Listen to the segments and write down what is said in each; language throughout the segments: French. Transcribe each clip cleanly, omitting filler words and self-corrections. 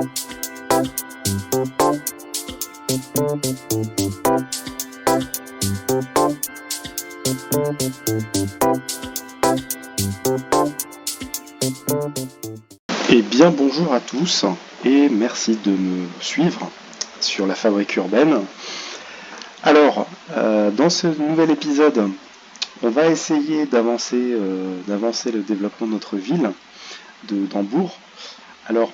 Eh bien bonjour à tous et merci de me suivre sur la fabrique urbaine. Alors, dans ce nouvel épisode, on va essayer d'avancer le développement de notre ville, d'Hambourg. Alors,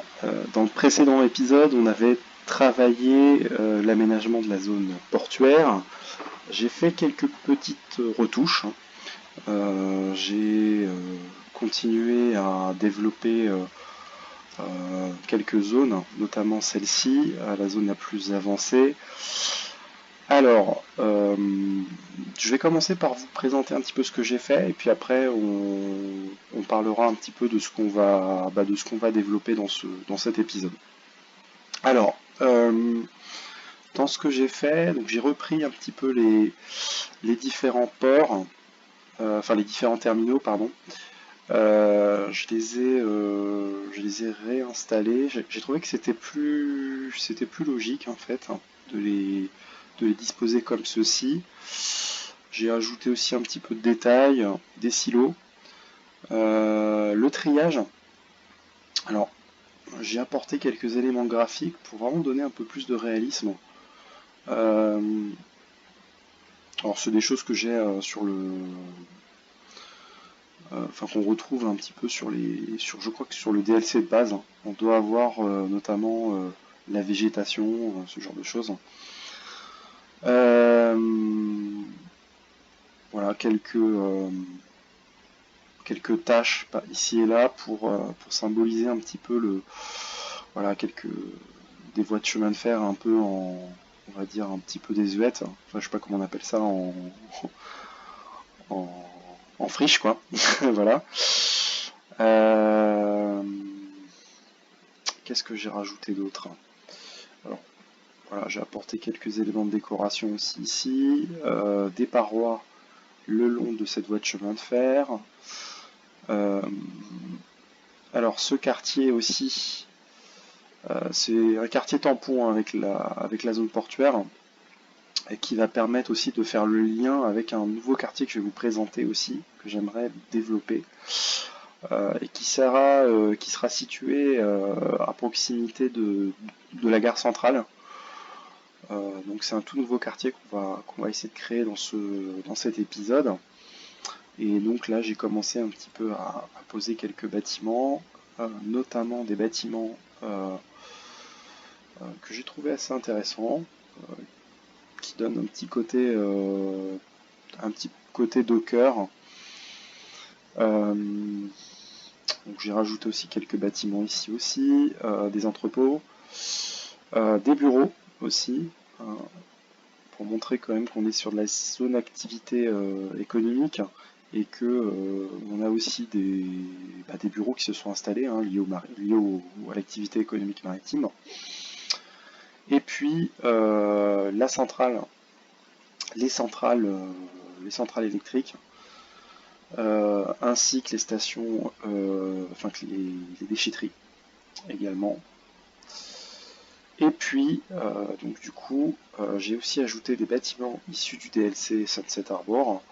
dans le précédent épisode, on avait travaillé l'aménagement de la zone portuaire. J'ai fait quelques petites retouches. J'ai continué à développer quelques zones, notamment celle-ci, la zone la plus avancée. Alors, je vais commencer par vous présenter un petit peu ce que j'ai fait, et puis après on parlera un petit peu de ce qu'on va développer dans cet épisode. Alors, dans ce que j'ai fait, donc j'ai repris un petit peu les différents ports, enfin les différents terminaux, pardon. Je les ai réinstallés. J'ai trouvé que c'était plus logique en fait, hein, de les disposer comme ceci. J'ai ajouté aussi un petit peu de détails, des silos, le triage. Alors, j'ai apporté quelques éléments graphiques pour vraiment donner un peu plus de réalisme. Alors, c'est des choses que j'ai sur le enfin qu'on retrouve un petit peu je crois que sur le DLC de base, on doit avoir notamment la végétation, ce genre de choses. Voilà, quelques tâches ici et là pour symboliser un petit peu voilà, des voies de chemin de fer un peu on va dire un petit peu désuètes. Enfin, je sais pas comment on appelle ça en friche, quoi. Voilà. Qu'est-ce que j'ai rajouté d'autre? Alors, voilà, j'ai apporté quelques éléments de décoration aussi ici, des parois le long de cette voie de chemin de fer. Alors, ce quartier aussi, c'est un quartier tampon avec la zone portuaire, et qui va permettre aussi de faire le lien avec un nouveau quartier que je vais vous présenter aussi, que j'aimerais développer, et qui sera situé à proximité de la gare centrale. Donc c'est un tout nouveau quartier qu'on va essayer de créer dans cet épisode. Et donc là j'ai commencé un petit peu à poser quelques bâtiments, notamment des bâtiments que j'ai trouvé assez intéressants, qui donnent un petit côté docker. Donc j'ai rajouté aussi quelques bâtiments ici aussi, des entrepôts, des bureaux aussi, pour montrer quand même qu'on est sur de la zone activité économique, et que on a aussi des bureaux qui se sont installés, hein, liés à l'activité économique maritime. Et puis la centrale, les centrales électriques, ainsi que les stations, enfin que les déchetteries également. Et puis, donc du coup, j'ai aussi ajouté des bâtiments issus du DLC Sunset Harbor.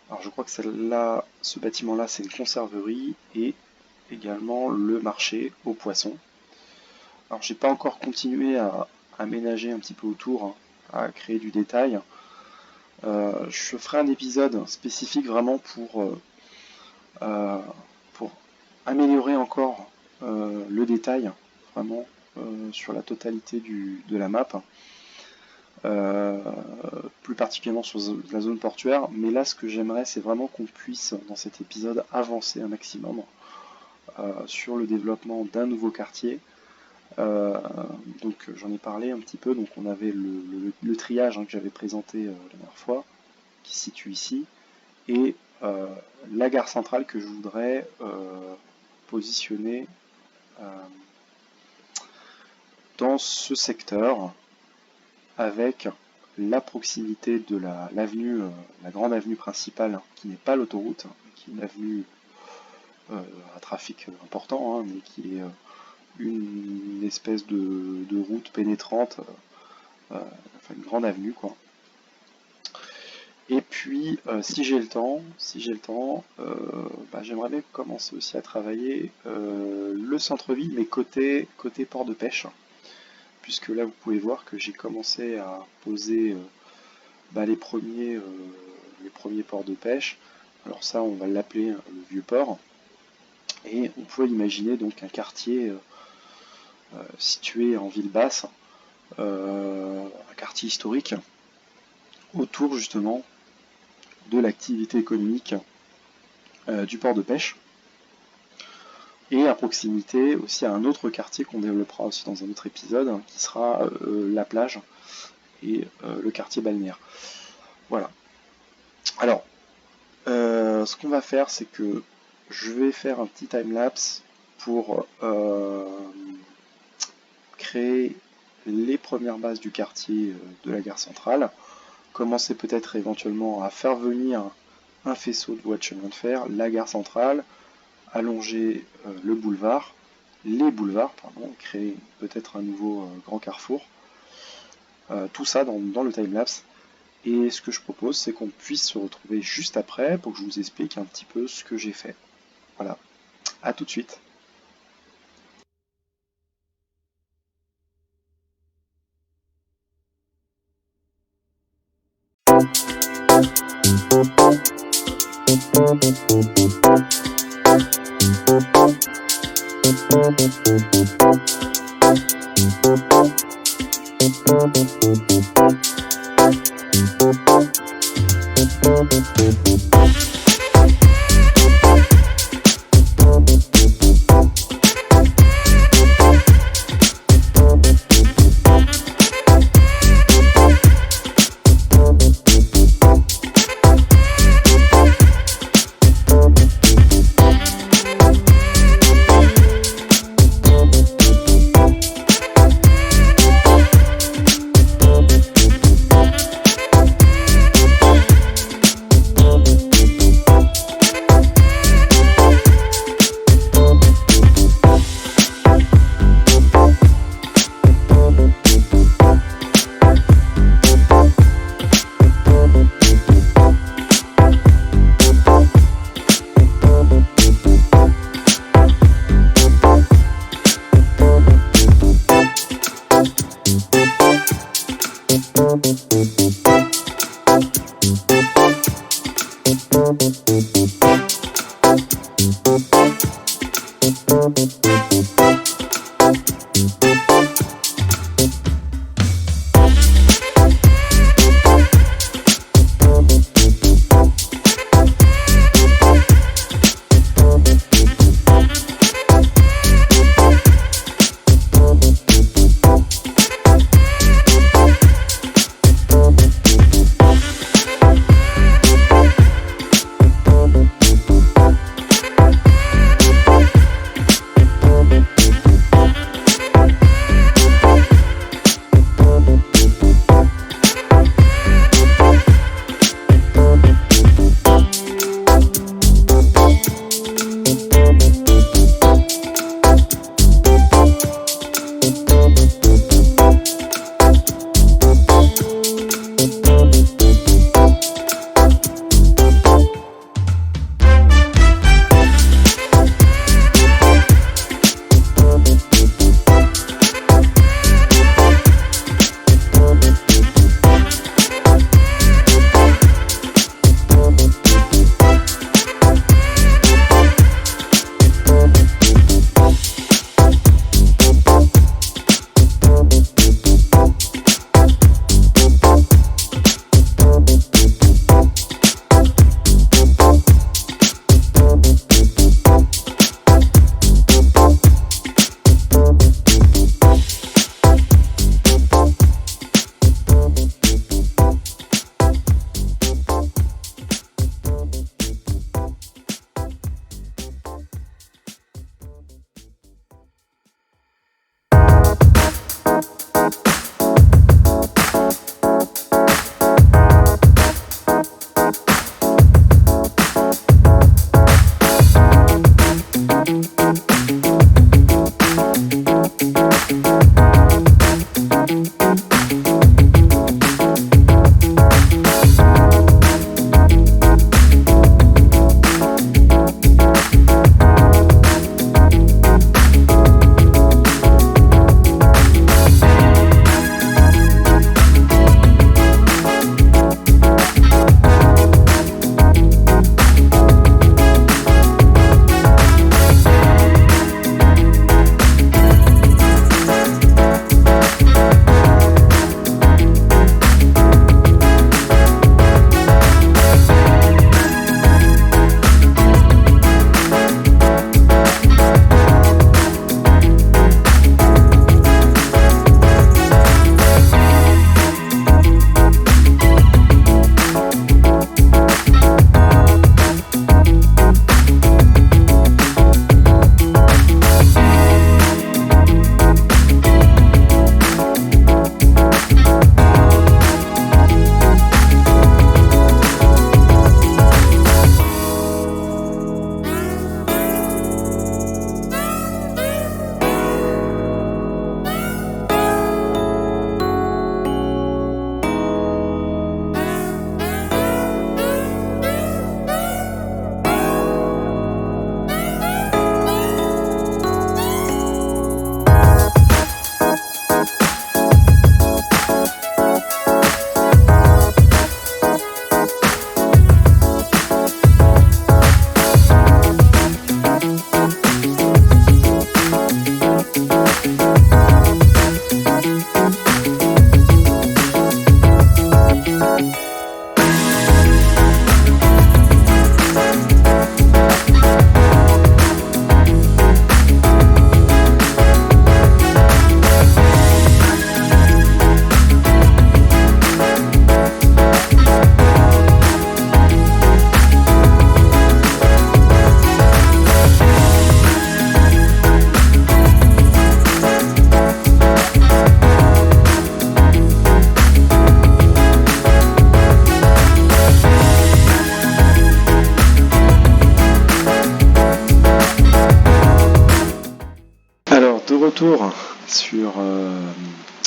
Alors je crois que ce bâtiment-là, c'est une conserverie et également le marché aux poissons. Alors j'ai pas encore continué à aménager un petit peu autour, hein, à créer du détail. Je ferai un épisode spécifique vraiment pour améliorer encore le détail, vraiment sur la totalité de la map. Plus particulièrement sur la zone portuaire, mais là ce que j'aimerais c'est vraiment qu'on puisse dans cet épisode avancer un maximum sur le développement d'un nouveau quartier. Donc j'en ai parlé un petit peu, donc on avait le triage, hein, que j'avais présenté la dernière fois, qui se situe ici, et la gare centrale que je voudrais positionner dans ce secteur, avec la proximité de l'avenue, la grande avenue principale, qui n'est pas l'autoroute, qui est une avenue à trafic important, hein, mais qui est une espèce de route pénétrante, enfin une grande avenue quoi. Et puis si j'ai le temps, j'aimerais bien commencer aussi à travailler le centre-ville, mais côté port de pêche, puisque là vous pouvez voir que j'ai commencé à poser les premiers ports de pêche. Alors ça, on va l'appeler le vieux port. Et on peut imaginer donc un quartier situé en ville basse, un quartier historique, autour justement de l'activité économique du port de pêche. Et à proximité aussi à un autre quartier qu'on développera aussi dans un autre épisode, qui sera la plage et le quartier balnéaire. Voilà. Alors, ce qu'on va faire, c'est que je vais faire un petit time-lapse pour créer les premières bases du quartier de la gare centrale, commencer peut-être éventuellement à faire venir un faisceau de voies de chemin de fer, la gare centrale, allonger les boulevards, créer peut-être un nouveau grand carrefour, tout ça dans le time-lapse. Et ce que je propose, c'est qu'on puisse se retrouver juste après pour que je vous explique un petit peu ce que j'ai fait. Voilà, à tout de suite.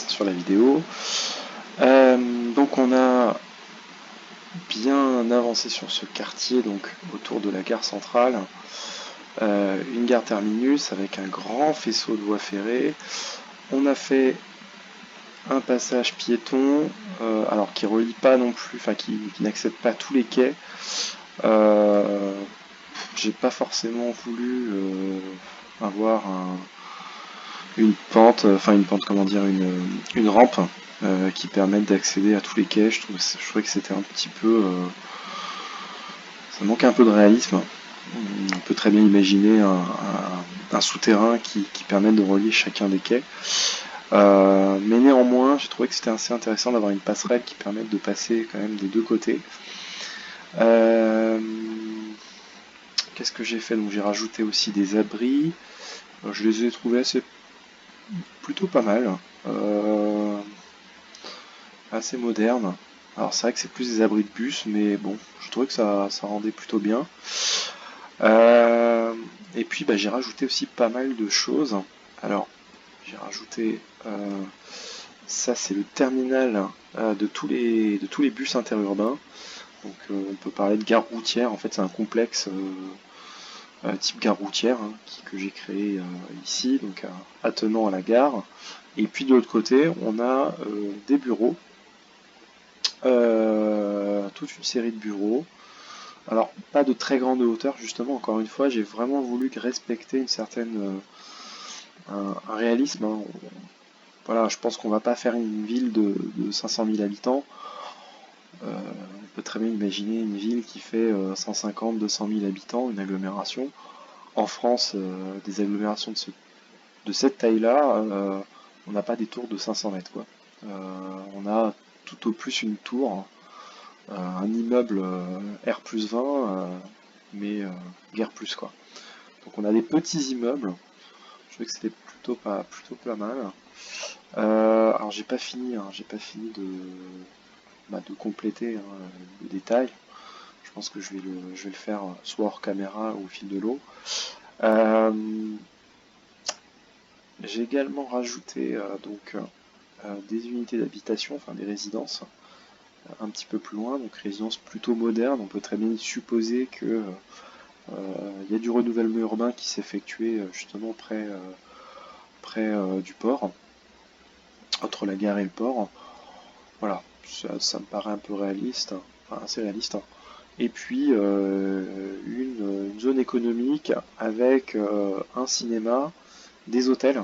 sur la vidéo. Donc on a bien avancé sur ce quartier, donc autour de la gare centrale. Une gare terminus avec un grand faisceau de voies ferrées. On a fait un passage piéton, alors qui relie pas non plus, enfin qui n'accède pas à tous les quais. J'ai pas forcément voulu avoir une pente, comment dire, une rampe qui permette d'accéder à tous les quais. Je trouvais que c'était un petit peu, ça manque un peu de réalisme. On peut très bien imaginer un souterrain qui permette de relier chacun des quais. Mais néanmoins, j'ai trouvé que c'était assez intéressant d'avoir une passerelle qui permette de passer quand même des deux côtés. Qu'est-ce que j'ai fait? Donc j'ai rajouté aussi des abris. Je les ai trouvés plutôt pas mal. Assez modernes. Alors c'est vrai que c'est plus des abris de bus, mais bon, je trouvais que ça rendait plutôt bien. Et puis j'ai rajouté aussi pas mal de choses. Alors j'ai rajouté ça, c'est le terminal de tous les bus interurbains. Donc on peut parler de gare routière. En fait c'est un complexe type gare routière que j'ai créé ici, donc attenant à la gare. Et puis de l'autre côté on a des bureaux, toute une série de bureaux. Alors pas de très grande hauteur justement, encore une fois j'ai vraiment voulu respecter une certaine un réalisme. Voilà, je pense qu'on va pas faire une ville de 500 000 habitants. On peut très bien imaginer une ville qui fait 150, 200 000 habitants, une agglomération. En France, des agglomérations de cette taille-là, on n'a pas des tours de 500 mètres, quoi. On a tout au plus une tour, un immeuble R+20, mais guère plus, quoi. Donc on a des petits immeubles. Je trouvais que c'était plutôt pas mal. Alors j'ai pas fini de compléter le détail. Je pense que je vais le faire soit hors caméra ou au fil de l'eau. J'ai également rajouté des unités d'habitation, enfin des résidences, un petit peu plus loin, donc résidences plutôt modernes. On peut très bien supposer que y a du renouvellement urbain qui s'effectuait justement près du port, entre la gare et le port. Voilà, ça me paraît un peu réaliste, enfin assez réaliste. Et puis une zone économique avec un cinéma, des hôtels.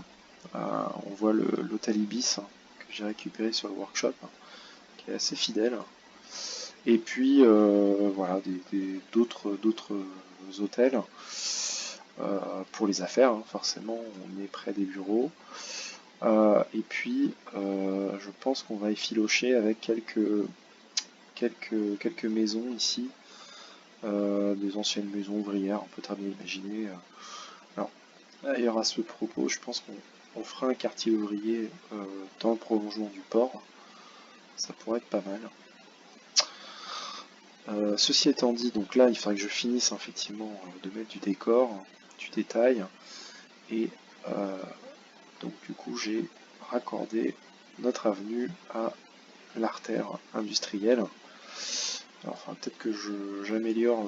On voit l'hôtel Ibis que j'ai récupéré sur le workshop, qui est assez fidèle. Et puis voilà, d'autres hôtels pour les affaires, forcément, on est près des bureaux. Et puis je pense qu'on va effilocher avec quelques maisons ici, des anciennes maisons ouvrières, on peut très bien imaginer. Alors, d'ailleurs, à ce propos, je pense qu'on fera un quartier ouvrier dans le prolongement du port. Ça pourrait être pas mal. Ceci étant dit, donc là, il faudrait que je finisse effectivement de mettre du décor, du détail. Et donc du coup, j'ai raccordé notre avenue à l'artère industrielle. Alors, peut-être que j'améliore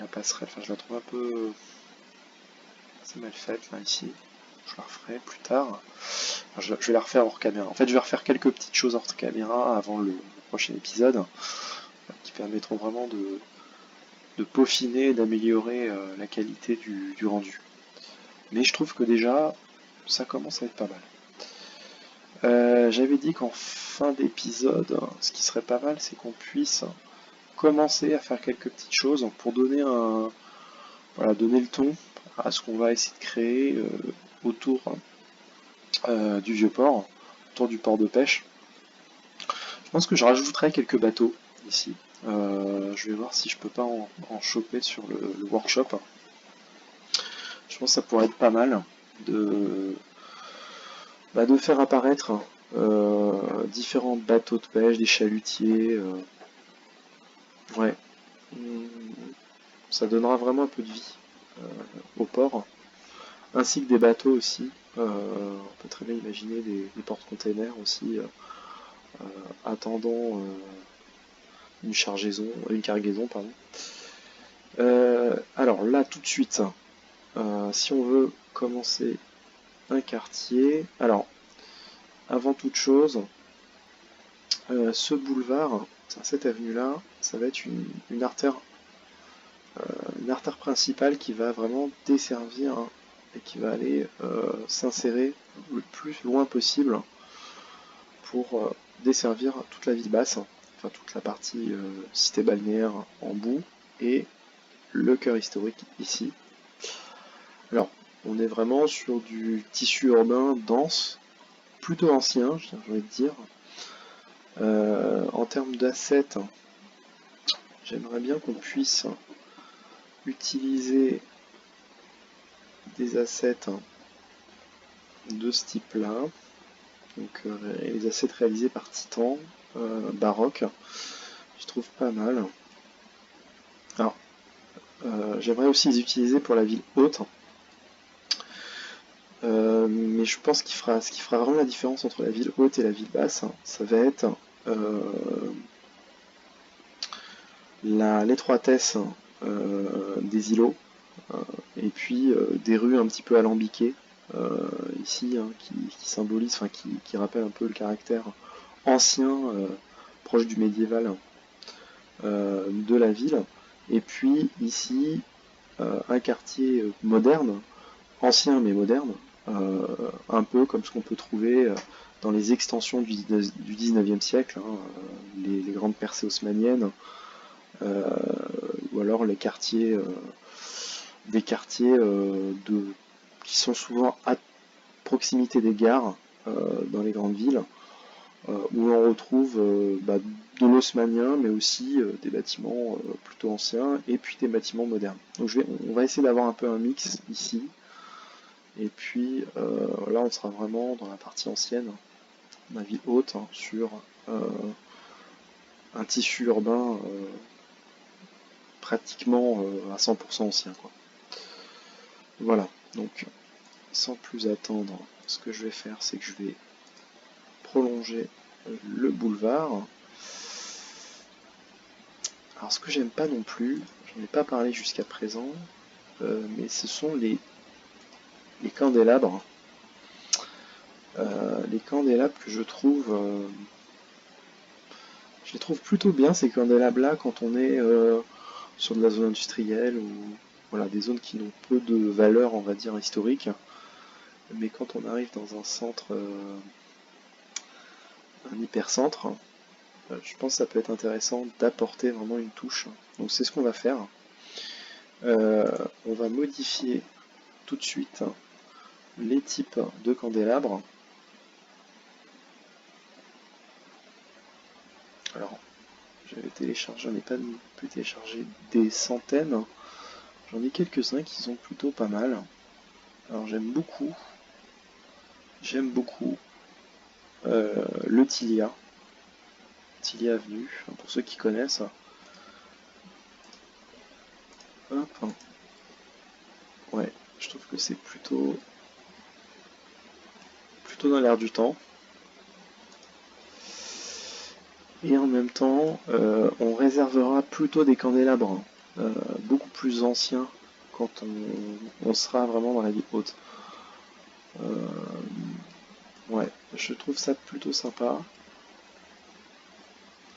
la passerelle. Enfin, je la trouve un peu assez mal faite là ici. Je la referai plus tard. Enfin, je vais la refaire hors caméra. En fait, je vais refaire quelques petites choses hors caméra avant le prochain épisode qui permettront vraiment de peaufiner et d'améliorer la qualité du rendu. Mais je trouve que déjà, ça commence à être pas mal. J'avais dit qu'en fin d'épisode, ce qui serait pas mal, c'est qu'on puisse commencer à faire quelques petites choses pour donner donner le ton à ce qu'on va essayer de créer autour du vieux port, autour du port de pêche. Je pense que je rajouterai quelques bateaux ici. Je vais voir si je peux pas en choper sur le workshop. Je pense que ça pourrait être pas mal de faire apparaître différents bateaux de pêche, des chalutiers. Ouais, ça donnera vraiment un peu de vie au port. ainsi que des bateaux aussi. On peut très bien imaginer des porte-containers aussi attendant une cargaison, pardon. Alors là, tout de suite, si on veut commencer un quartier, alors avant toute chose, ce boulevard, cette avenue-là, ça va être une artère principale qui va vraiment desservir et qui va aller s'insérer le plus loin possible pour desservir toute la ville basse, enfin toute la partie cité balnéaire en bout et le cœur historique ici. Alors, on est vraiment sur du tissu urbain dense, plutôt ancien, j'ai envie de dire. En termes d'assets, j'aimerais bien qu'on puisse utiliser des assets de ce type-là. Donc les assets réalisés par Titan, baroque, je trouve pas mal. Alors, j'aimerais aussi les utiliser pour la ville haute. Mais je pense ce qui fera vraiment la différence entre la ville haute et la ville basse, ça va être l'étroitesse des îlots et puis des rues un petit peu alambiquées ici qui symbolisent, enfin qui rappellent un peu le caractère ancien, proche du médiéval de la ville. Et puis ici un quartier moderne, ancien mais moderne, un peu comme ce qu'on peut trouver dans les extensions du 19e siècle, les grandes percées haussmanniennes, ou alors les quartiers, des quartiers qui sont souvent à proximité des gares dans les grandes villes, où l'on retrouve de l'haussmannien, mais aussi des bâtiments plutôt anciens, et puis des bâtiments modernes. Donc on va essayer d'avoir un peu un mix ici. Et puis là, on sera vraiment dans la partie ancienne, la ville haute, sur un tissu urbain pratiquement à 100% ancien, quoi. Voilà, donc sans plus attendre, ce que je vais faire, c'est que je vais prolonger le boulevard. Alors ce que j'aime pas non plus, j'en ai pas parlé jusqu'à présent, mais ce sont les candélabres. Les candélabres que je les trouve plutôt bien, ces candélabres-là, quand on est sur de la zone industrielle ou voilà, des zones qui n'ont peu de valeur, on va dire, historique. Mais quand on arrive dans un centre, un hypercentre, je pense que ça peut être intéressant d'apporter vraiment une touche. Donc c'est ce qu'on va faire. On va modifier tout de suite les types de candélabres. Alors, j'en ai pas pu télécharger des centaines. J'en ai quelques-uns qui sont plutôt pas mal. Alors j'aime beaucoup le Tilia Avenue, pour ceux qui connaissent. Hop. Ouais, je trouve que c'est plutôt dans l'air du temps. Et en même temps, on réservera plutôt des candélabres beaucoup plus anciens quand on sera vraiment dans la ville haute. Ouais, je trouve ça plutôt sympa.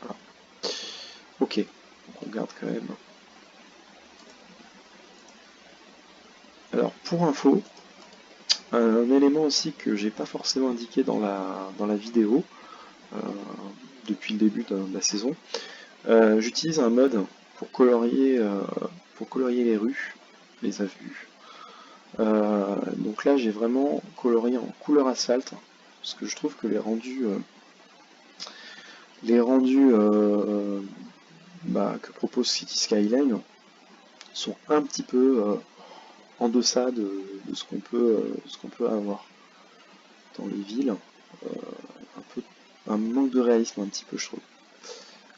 Voilà. Ok, donc on regarde quand même. Alors pour info, un élément aussi que j'ai pas forcément indiqué dans la vidéo depuis le début de la saison, j'utilise un mode pour colorier les rues, les avenues. Donc là j'ai vraiment colorié en couleur asphalte parce que je trouve que les rendus que propose City Skyline sont un petit peu en deçà de ce qu'on peut avoir dans les villes. Un manque de réalisme un petit peu, je trouve.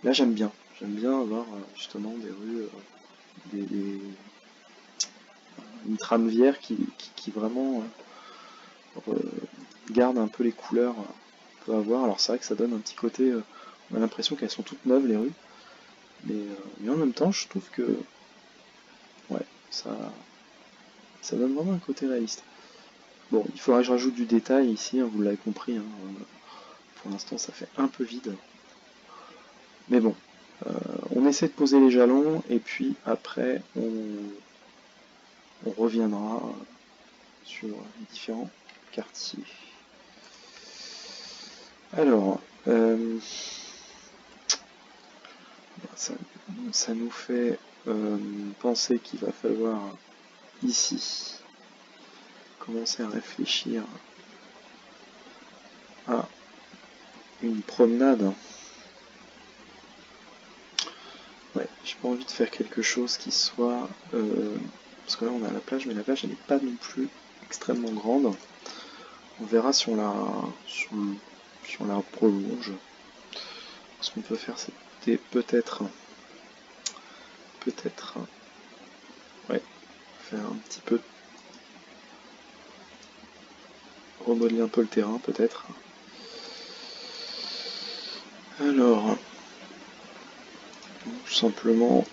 Là j'aime bien avoir justement des rues, une trame vierge qui vraiment garde un peu les couleurs qu'on peut avoir. Alors c'est vrai que ça donne un petit côté, on a l'impression qu'elles sont toutes neuves les rues, mais en même temps je trouve que ouais, ça donne vraiment un côté réaliste. Bon, il faudra que je rajoute du détail ici, hein, vous l'avez compris, hein, pour l'instant ça fait un peu vide. Mais bon, on essaie de poser les jalons et puis après on reviendra sur les différents quartiers. Alors, ça nous fait penser qu'il va falloir ici commencer à réfléchir à une promenade. Ouais, j'ai pas envie de faire quelque chose qui soit... parce que là on a la plage, mais la plage elle n'est pas non plus extrêmement grande. On verra si on la prolonge. Ce qu'on peut faire, c'est peut-être ouais, faire un petit peu remodeler un peu le terrain peut-être. Alors simplement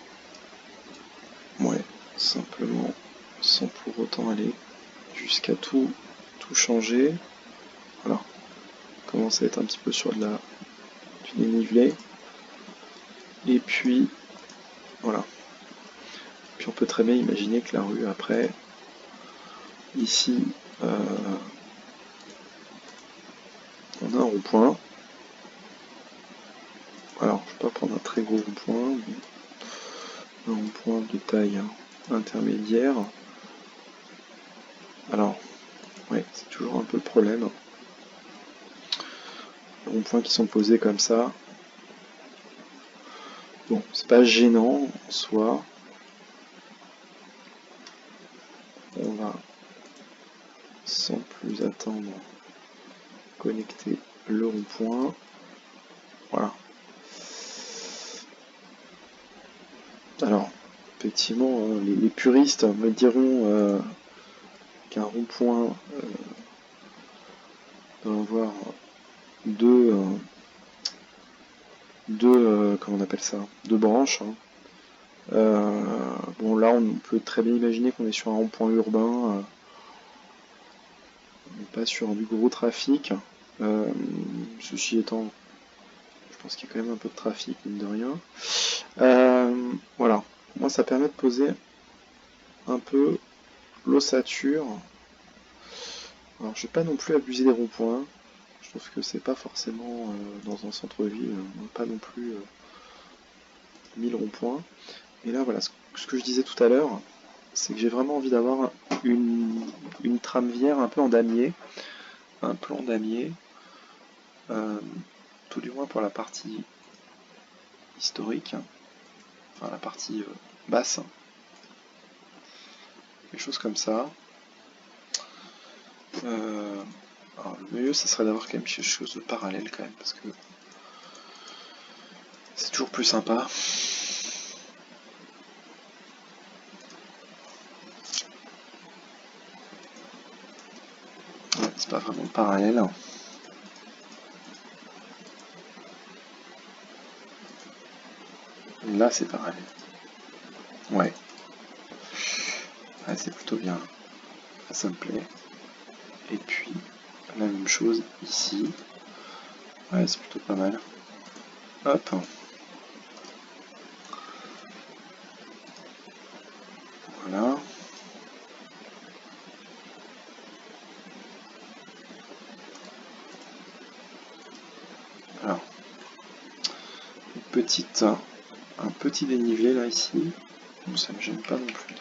sans pour autant aller jusqu'à tout changer. Voilà, commencer à être un petit peu sur du dénivelé. Et puis voilà. Puis on peut très bien imaginer que la rue après, ici, on a un rond-point. Alors je ne vais pas prendre un très gros rond-point, mais un rond-point de taille intermédiaire. Alors, ouais, c'est toujours un peu le problème. Les ronds-points qui sont posés comme ça. Bon, c'est pas gênant en soi. On va, sans plus attendre, connecter le rond-point. Voilà. Alors, effectivement, les puristes me diront qu'un rond-point doit avoir deux comment on appelle ça, deux branches. Bon, là, on peut très bien imaginer qu'on est sur un rond-point urbain. On n'est pas sur du gros trafic. Ceci étant, je pense qu'il y a quand même un peu de trafic, mine de rien. Voilà. Moi, ça permet de poser un peu l'ossature. Alors, je vais pas non plus abuser des ronds-points. Je trouve que c'est pas forcément dans un centre-ville, pas non plus 1000 ronds-points. Et là, voilà, ce que je disais tout à l'heure, c'est que j'ai vraiment envie d'avoir une trame vierge un peu en damier, un plan damier, tout du moins pour la partie historique, enfin la partie basse, des choses comme ça. Alors, le mieux, ça serait d'avoir quand même quelque chose de parallèle quand même, parce que c'est toujours plus sympa. Ouais, c'est pas vraiment parallèle. Là, c'est parallèle. Ouais. Ouais, c'est plutôt bien. Ça me plaît. Et puis, la même chose ici. Ouais, c'est plutôt pas mal. Hop. Voilà. Alors, un petit dénivelé là ici. Bon, ça ne me gêne pas non plus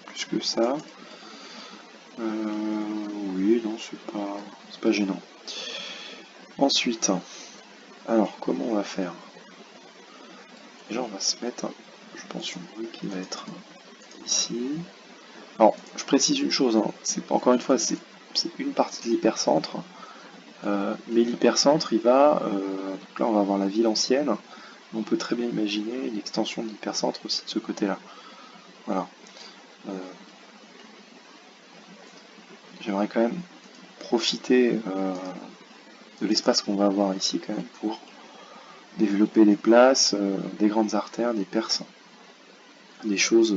plus que ça. Oui, non, c'est pas gênant. Ensuite, alors comment on va faire? Déjà, on va se mettre, je pense, une rue qui va être ici. Alors, je précise une chose, hein, c'est encore une fois, c'est une partie de l'hypercentre, mais l'hypercentre, il va, donc là, on va avoir la ville ancienne. On peut très bien imaginer une extension de l'hypercentre aussi de ce côté-là. Voilà. J'aimerais quand même profiter de l'espace qu'on va avoir ici quand même pour développer les places, des grandes artères, des perces, des choses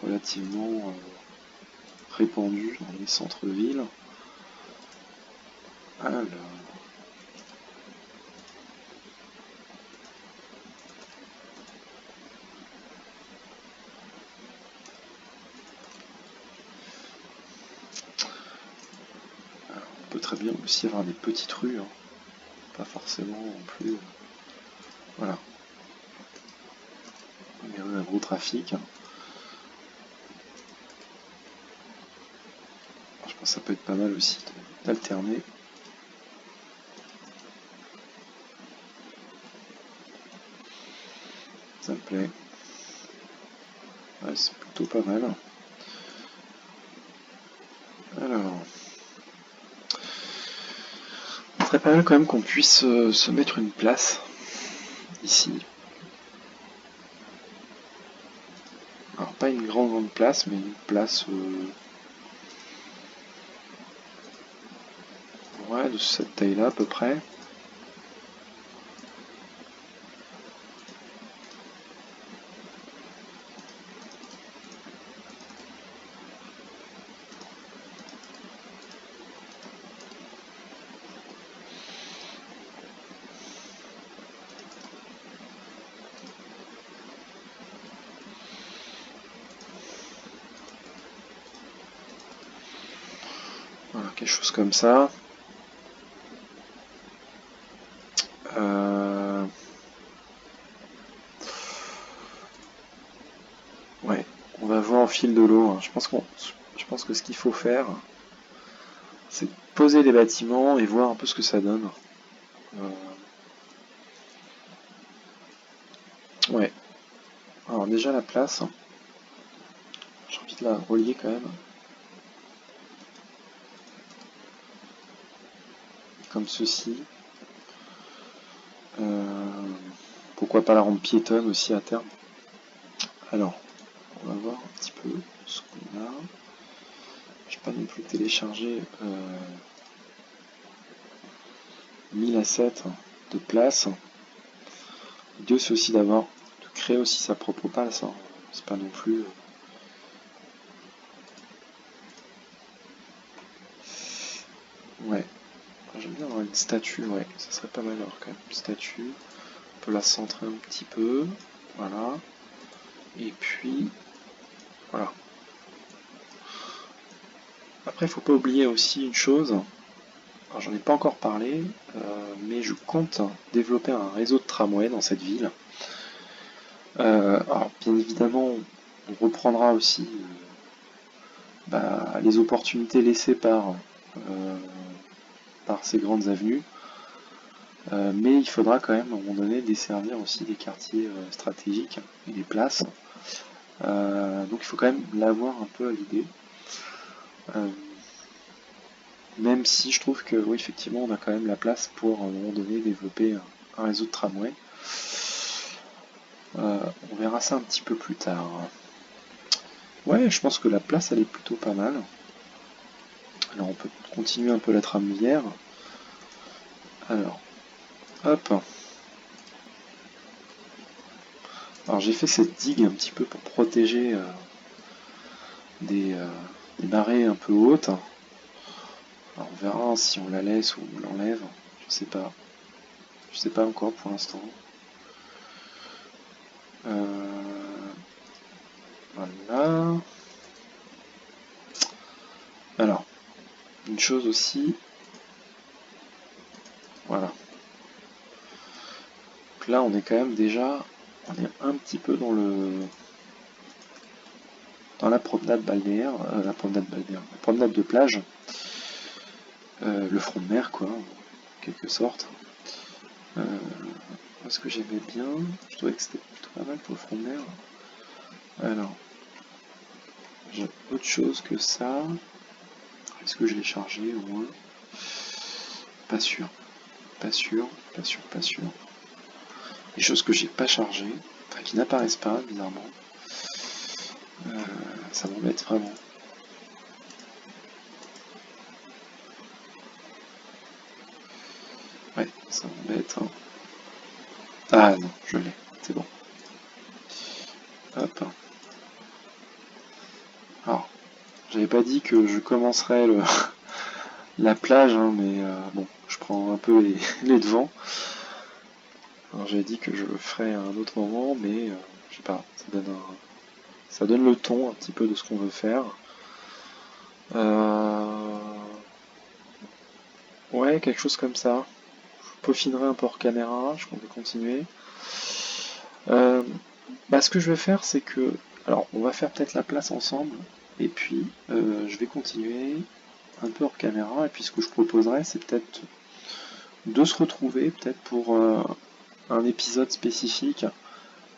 relativement répandues dans les centres-villes. Alors, on peut très bien aussi avoir des petites rues, hein. Pas forcément non plus. Voilà. Des rues à gros trafic. Je pense que ça peut être pas mal aussi d'alterner. Ça me plaît. Ouais, c'est plutôt pas mal. Alors, ce serait pas mal quand même qu'on puisse se mettre une place ici. Alors pas une grande place, mais une place ouais, de cette taille-là à peu près. Voilà, quelque chose comme ça. Ouais, on va voir au fil de l'eau, hein. Je pense que ce qu'il faut faire, c'est poser les bâtiments et voir un peu ce que ça donne. Ouais. Alors déjà la place, j'ai envie de la relier quand même. Comme ceci. Pourquoi pas la rendre piétonne aussi à terme. Alors, on va voir un petit peu ce qu'on a. Je vais pas non plus télécharger 1000 assets de place. L'idée c'est aussi d'avoir de créer aussi sa propre place, hein. C'est pas non plus. Ouais. J'aime bien avoir une statue, ouais, ça serait pas mal alors quand même. Une statue. On peut la centrer un petit peu. Voilà. Et puis. Voilà. Après, il faut pas oublier aussi une chose. Alors, j'en ai pas encore parlé, mais je compte développer un réseau de tramway dans cette ville. Alors, bien évidemment, on reprendra aussi les opportunités laissées par ces grandes avenues, mais il faudra quand même à un moment donné desservir aussi des quartiers stratégiques et des places. Donc il faut quand même l'avoir un peu à l'idée. Même si je trouve que oui, effectivement, on a quand même la place pour à un moment donné développer un réseau de tramway. On verra ça un petit peu plus tard. Ouais, je pense que la place elle est plutôt pas mal. Alors on peut continuer un peu la tramilière. Alors, hop. Alors j'ai fait cette digue un petit peu pour protéger des marées un peu hautes. Alors on verra si on la laisse ou on l'enlève. Je sais pas. Je sais pas encore pour l'instant. Voilà. Alors, une chose aussi. Voilà. Donc là on est quand même déjà. On est un petit peu dans la promenade balnéaire, la promenade de plage, le front de mer quoi, en quelque sorte. Ce que j'aimais bien, je trouvais que c'était plutôt pas mal pour le front de mer. Alors, j'ai autre chose que ça. Est-ce que je l'ai chargé au moins? Pas sûr, pas sûr, pas sûr, pas sûr. Les choses que j'ai pas chargées, enfin qui n'apparaissent pas bizarrement. Ça m'embête vraiment. Ouais, ça m'embête. Hein. Ah non, je l'ai, c'est bon. Hop. Alors, j'avais pas dit que je commencerais la plage, hein, mais bon, je prends un peu les devants. Alors j'avais dit que je le ferais à un autre moment, mais je sais pas, ça donne le ton un petit peu de ce qu'on veut faire. Ouais, quelque chose comme ça. Je peaufinerai un peu hors caméra, je compte continuer. Euh, ce que je vais faire, c'est que... Alors, on va faire peut-être la place ensemble, et puis je vais continuer un peu hors caméra, et puis ce que je proposerais, c'est peut-être de se retrouver, peut-être pour un épisode spécifique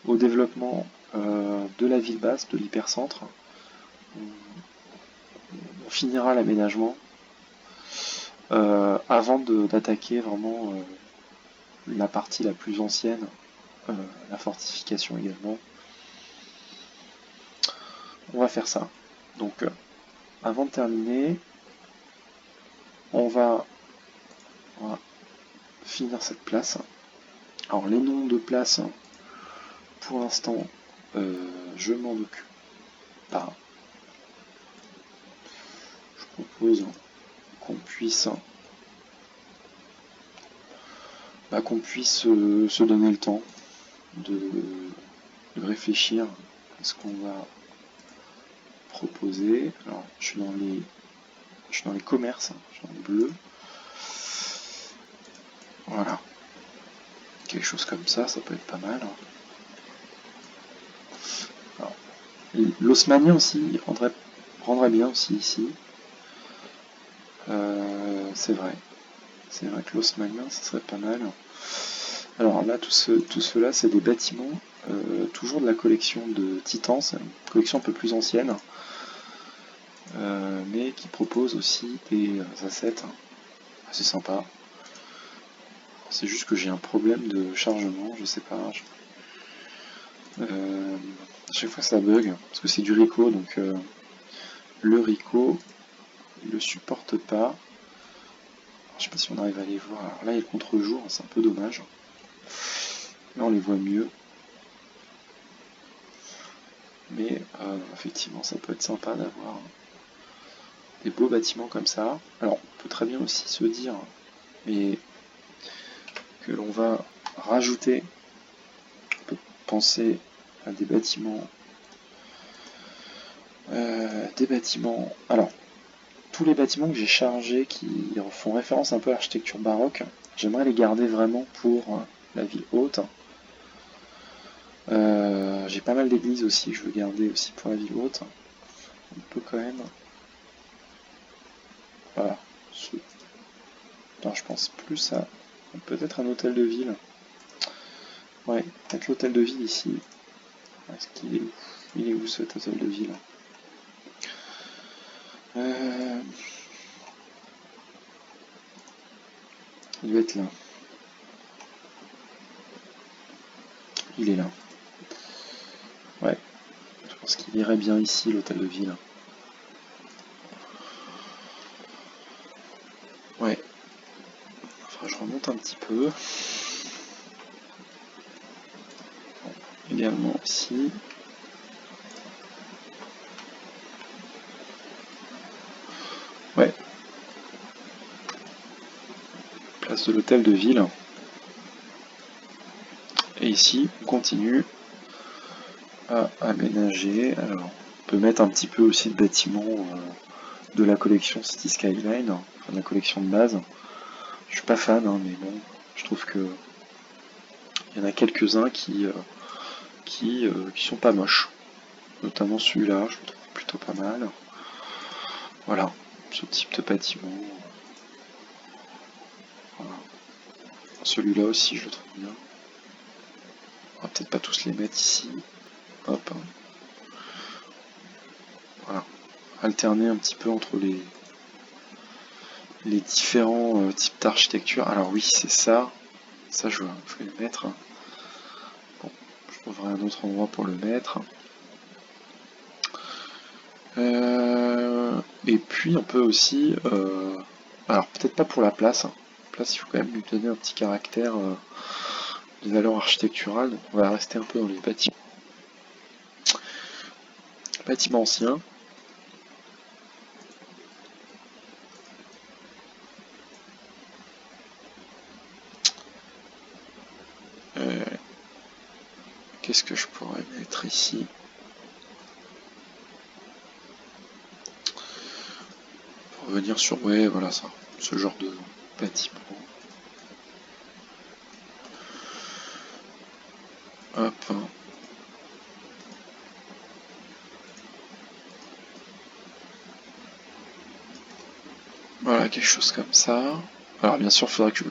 au développement de la ville basse, de l'hypercentre. On finira l'aménagement avant d'attaquer vraiment la partie la plus ancienne, la fortification également. On va faire ça. Donc, avant de terminer, on va finir cette place. Alors, les noms de places, pour l'instant, je m'en occupe pas. Je propose qu'on puisse se donner le temps de réfléchir à ce qu'on va proposer. Alors, je suis dans les commerces, je suis dans les bleus. Voilà. Quelque chose comme ça peut être pas mal. L'osmanien aussi rendrait bien aussi ici. C'est vrai. C'est vrai que l'osmanien, ça serait pas mal. Alors là, tout cela, c'est des bâtiments, toujours de la collection de Titans, une collection un peu plus ancienne, mais qui propose aussi des assets assez sympas. C'est juste que j'ai un problème de chargement, je sais pas. À chaque fois ça bug, parce que c'est du Rico, donc le Rico, il le supporte pas. Je sais pas si on arrive à les voir. Alors là, il y a le contre-jour, c'est un peu dommage. Là, on les voit mieux. Mais effectivement, ça peut être sympa d'avoir des beaux bâtiments comme ça. Alors, on peut très bien aussi se dire mais que l'on va rajouter, on peut penser à des bâtiments. Alors, tous les bâtiments que j'ai chargés qui font référence un peu à l'architecture baroque, j'aimerais les garder vraiment pour la ville haute. J'ai pas mal d'églises aussi que je veux garder aussi pour la ville haute. On peut quand même... Voilà. Je pense plus à peut-être un hôtel de ville. Ouais, peut-être l'hôtel de ville ici. Est-ce qu'il est où? Il est où cet hôtel de ville? Il doit être là. Il est là. Ouais. Je pense qu'il irait bien ici, l'hôtel de ville. Ouais. Enfin, je remonte un petit peu. Également ici. Ouais. Place de l'hôtel de ville. Et ici, on continue à aménager. Alors, on peut mettre un petit peu aussi de bâtiments de la collection City Skyline, enfin, de la collection de base. Je suis pas fan, hein, mais bon, je trouve que il y en a quelques-uns qui sont pas moches. Notamment celui-là, je le trouve plutôt pas mal. Voilà, ce type de bâtiment. Voilà. Celui-là aussi, je le trouve bien. On va peut-être pas tous les mettre ici. Hop. Voilà. Alterner un petit peu entre les différents types d'architecture. Alors oui, c'est ça. Ça, je vais le mettre. Bon, je trouverai un autre endroit pour le mettre. Et puis on peut aussi, alors peut-être pas pour la place, hein. La place il faut quand même lui donner un petit caractère de valeur architecturale, donc on va rester un peu dans les bâtiments anciens. Qu'est-ce que je pourrais mettre ici? Pour revenir sur, ouais, voilà ça, ce genre de bâtiment. Hop. Voilà, quelque chose comme ça. Alors bien sûr, il faudra que je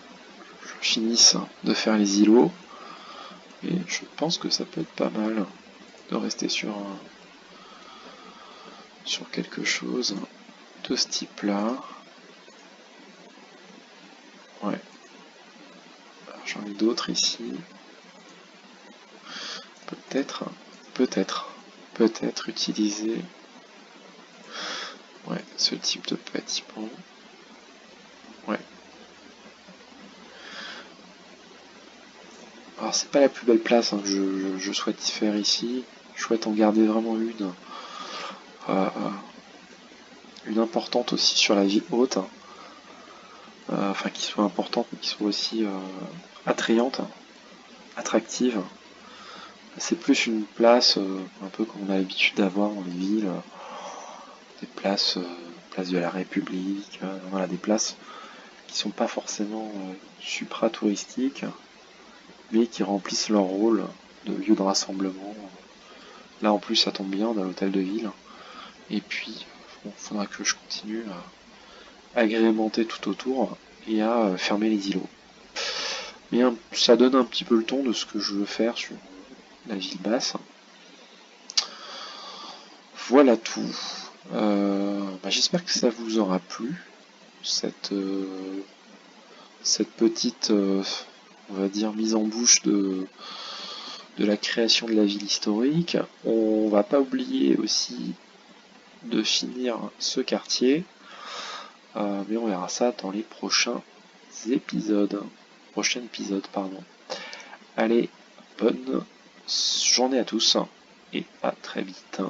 finisse de faire les îlots. Et je pense que ça peut être pas mal de rester sur quelque chose de ce type-là. Ouais. J'en ai d'autres ici. Peut-être utiliser ce type de bâtiment. Ouais. Alors c'est pas la plus belle place que je souhaite y faire ici. Je souhaite en garder vraiment une importante aussi sur la ville haute. Enfin qui soit importante mais qui soit aussi attrayante, attractive. C'est plus une place un peu comme on a l'habitude d'avoir dans les villes, des places, place de la République, voilà, des places qui sont pas forcément supra-touristiques, mais qui remplissent leur rôle de lieu de rassemblement. Là en plus ça tombe bien, on a l'hôtel de ville. Et puis il faudra que je continue à agrémenter tout autour et à fermer les îlots. Mais ça donne un petit peu le ton de ce que je veux faire sur la ville basse. Voilà tout. J'espère que ça vous aura plu, cette petite, on va dire, mise en bouche de la création de la ville historique. On va pas oublier aussi de finir ce quartier, mais on verra ça dans les prochains épisodes. Allez, bonne journée à tous et à très vite.